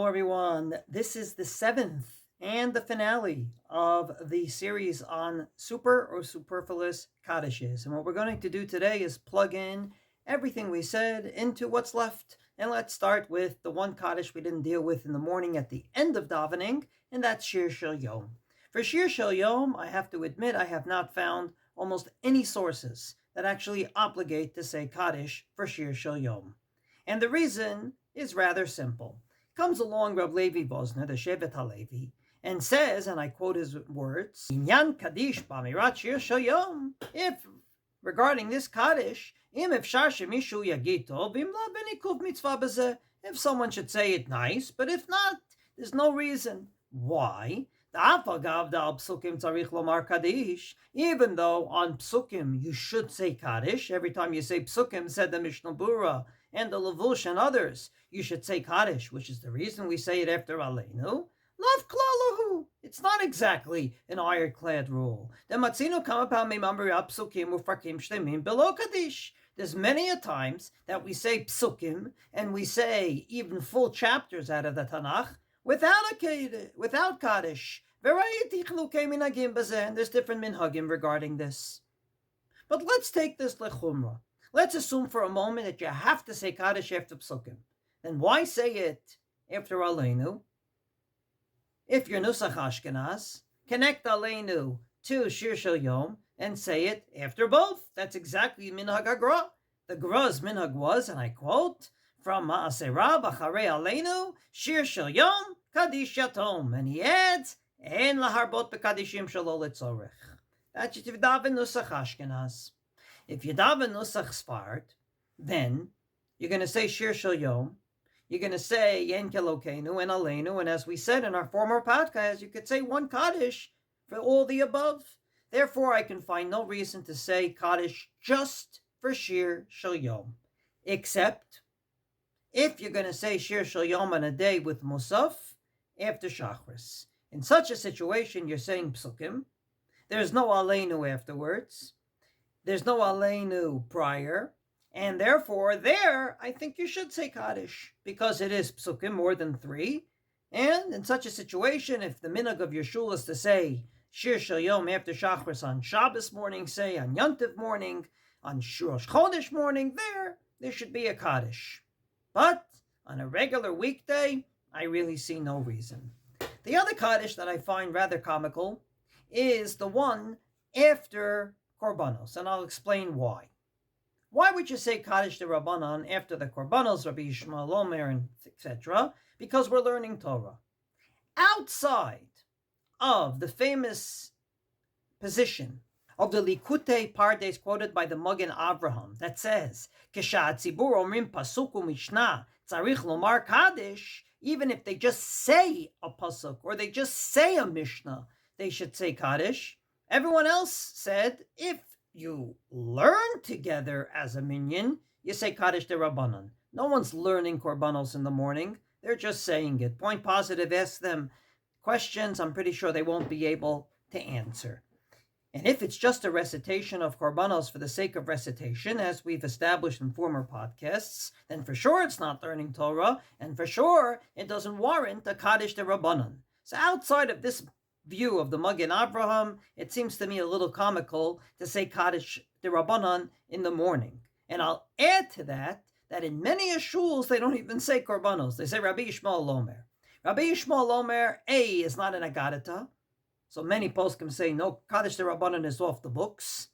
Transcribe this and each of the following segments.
Hello, everyone. This is the seventh and the finale of the series on super or superfluous Kaddishs. And what we're going to do today is plug in everything we said into what's left. And let's start with the one Kaddish we didn't deal with in the morning at the end of Davening, and that's Shir Shel Yom. For Shir Shel Yom, I have to admit I have not found almost any sources that actually obligate to say Kaddish for Shir Shel Yom. And the reason is rather simple. Comes along Rav Levi Vosner, the Shevet HaLevi, and says, and I quote his words, Inyan Kaddish b'amirat Shir Shel Yom, if, regarding this Kaddish, im efshar shemishu yagid tov, im la benikuv mitzvah b'zeh, if someone should say it nice, but if not, there's no reason. Why? Even though on psukim you should say Kaddish, every time you say psukim, said the Mishnah Bura and the Levush and others, you should say Kaddish, which is the reason we say it after Aleinu. Lav klalahu. It's not exactly an ironclad rule. There's many a times that we say psukim and we say even full chapters out of the Tanakh without Kaddish. And there's different minhagim regarding this. But let's take this lechumra. Let's assume for a moment that you have to say Kaddish after psukim. Then why say it after Aleinu? If you're Nusach Ashkenaz, connect Aleinu to Shir Shel Yom and say it after both. That's exactly minhag HaGra. The Gra's minhag was, and I quote, from Ma'aseh Rab Acharei Aleinu, Shir Shel Yom, Kaddish Yatom. And he adds, En laharbot b'kaddishim shelo letzorech. That's if you daven Nusach Ashkenaz. If you daven Nusach Sfard, then you're going to say Shir Shel Yom. You're going to say Yen Kelokeinu and Aleinu. And as we said in our former podcast, you could say one Kaddish for all the above. Therefore, I can find no reason to say Kaddish just for Shir Shel Yom. Except if you're going to say Shir Shel Yom on a day with Musaf after Shacharit. In such a situation, you're saying psukim. There's no Aleinu afterwards. There's no Aleinu prior. And therefore, there, I think you should say Kaddish, because it is psukim, more than 3. And in such a situation, if the minhag of your shul is to say Shir Shel Yom after Shacharit on Shabbos morning, say on Yontiv morning, on Rosh Chodesh morning, there should be a Kaddish. But on a regular weekday, I really see no reason. The other Kaddish that I find rather comical is the one after Korbanos, and I'll explain why. Why would you say Kaddish de Rabbanan after the Korbanos, Rabbi Yishma'al, אומר, and etc.? Because we're learning Torah. Outside of the famous position of the Likutei Pardes quoted by the Magen Avraham that says, K'sha'atzibur omrim pasuk u'mishnah tzarich lomar Kaddish, even if they just say a pasuk or they just say a mishnah, they should say Kaddish. Everyone else said, if you learn together as a minyan, you say Kaddish de Rabbanan. No one's learning Korbanos in the morning. They're just saying it. Point positive, ask them questions. I'm pretty sure they won't be able to answer. And if it's just a recitation of Korbanos for the sake of recitation, as we've established in former podcasts, then for sure it's not learning Torah, and for sure it doesn't warrant a Kaddish de Rabbanan. So outside of this view of the Magen Avraham, it seems to me a little comical to say Kaddish de Rabbanan in the morning. And I'll add to that in many shuls they don't even say Korbanos. They say Rabbi Yishma'al Omer. Rabbi Yishma'al Omer, A, is not an Agadata. So many poskim say no, Kaddish de Rabbanan is off the books.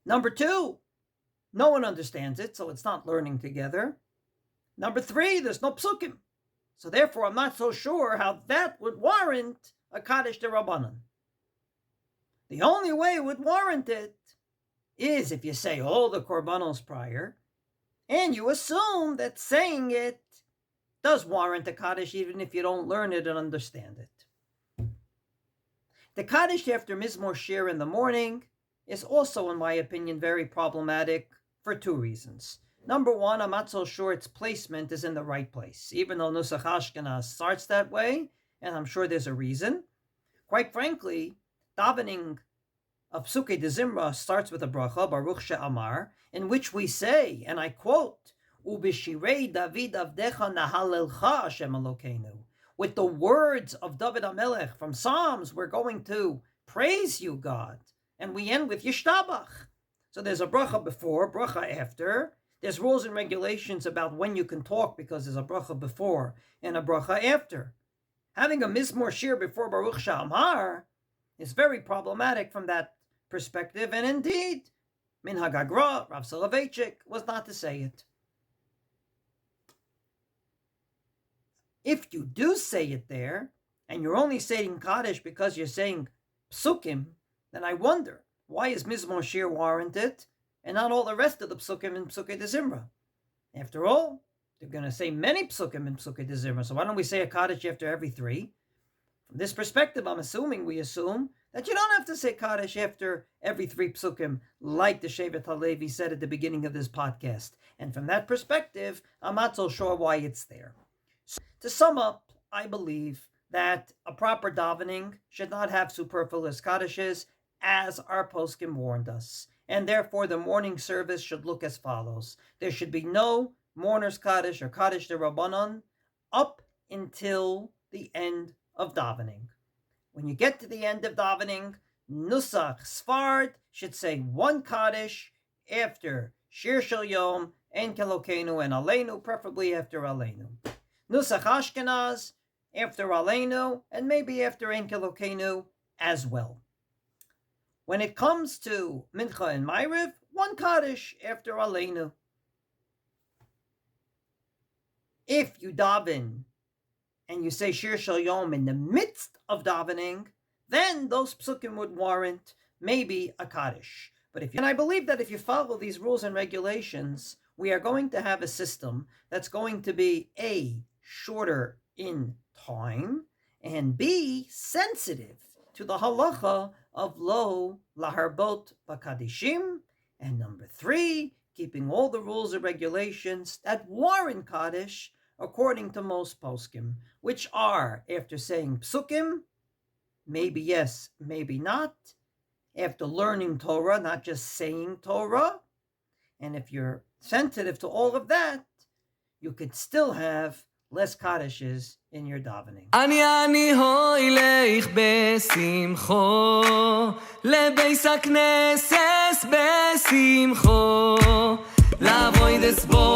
Number 2, no one understands it, so it's not learning together. Number 3, there's no psukim. So therefore, I'm not so sure how that would warrant a Kaddish de Rabbanan. The only way it would warrant it is if you say all the Korbanos prior, and you assume that saying it does warrant a Kaddish even if you don't learn it and understand it. The Kaddish after Mizmor Shir in the morning is also, in my opinion, very problematic for 2 reasons. Number 1, I'm not so sure its placement is in the right place, even though Nusach Ashkenaz starts that way, and I'm sure there's a reason. Quite frankly, davening of Psukei de Zimra starts with a bracha, Baruch She'amar, in which we say, and I quote, Ubishirei David avdecha nahalelcha Hashem Elokeinu. with the words of David HaMelech from Psalms, we're going to praise you, God. And we end with Yishtabach. So there's a bracha before, bracha after. There's rules and regulations about when you can talk because there's a bracha before and a bracha after. Having a Mizmor Shir before Baruch Sha'amar is very problematic from that perspective. And indeed, Minhag Agra, Rav Soloveitchik, was not to say it. If you do say it there, and you're only saying Kaddish because you're saying Psukim, then I wonder, why is Mizmor Shir warranted and not all the rest of the Psukim in Psukei de Zimra? After all, they're going to say many Psukim in Psukei de Zimra, so why don't we say a Kaddish after every three? From this perspective, we assume that you don't have to say Kaddish after every three Psukim, like the Shevet HaLevi said at the beginning of this podcast. And from that perspective, I'm not so sure why it's there. So, to sum up, I believe that a proper davening should not have superfluous Kaddishes, as our poskim warned us. And therefore, the morning service should look as follows. There should be no mourner's Kaddish or Kaddish de Rabbanon up until the end of davening. When you get to the end of davening, Nusach Sfard should say one Kaddish after Shir Shel Yom, En Kelokeinu, and Aleinu, preferably after Aleinu. Nusach Ashkenaz after Aleinu, and maybe after En Kelokeinu as well. When it comes to Mincha and Ma'ariv, one Kaddish after Aleinu. If you daven and you say Shir Shel Yom in the midst of davening, then those psukim would warrant maybe a Kaddish. And I believe that if you follow these rules and regulations, we are going to have a system that's going to be A, shorter in time, and B, sensitive to the halacha of lo laharbot b'kaddishim, and number 3, keeping all the rules and regulations that warrant Kaddish according to most poskim, which are after saying psukim, maybe yes, maybe not, after learning Torah, not just saying Torah, and if you're sensitive to all of that, you could still have less Kaddishes in your davening. אני הולך בשמחו, לבייס הכנסת בשמחו, לעבוד אסבו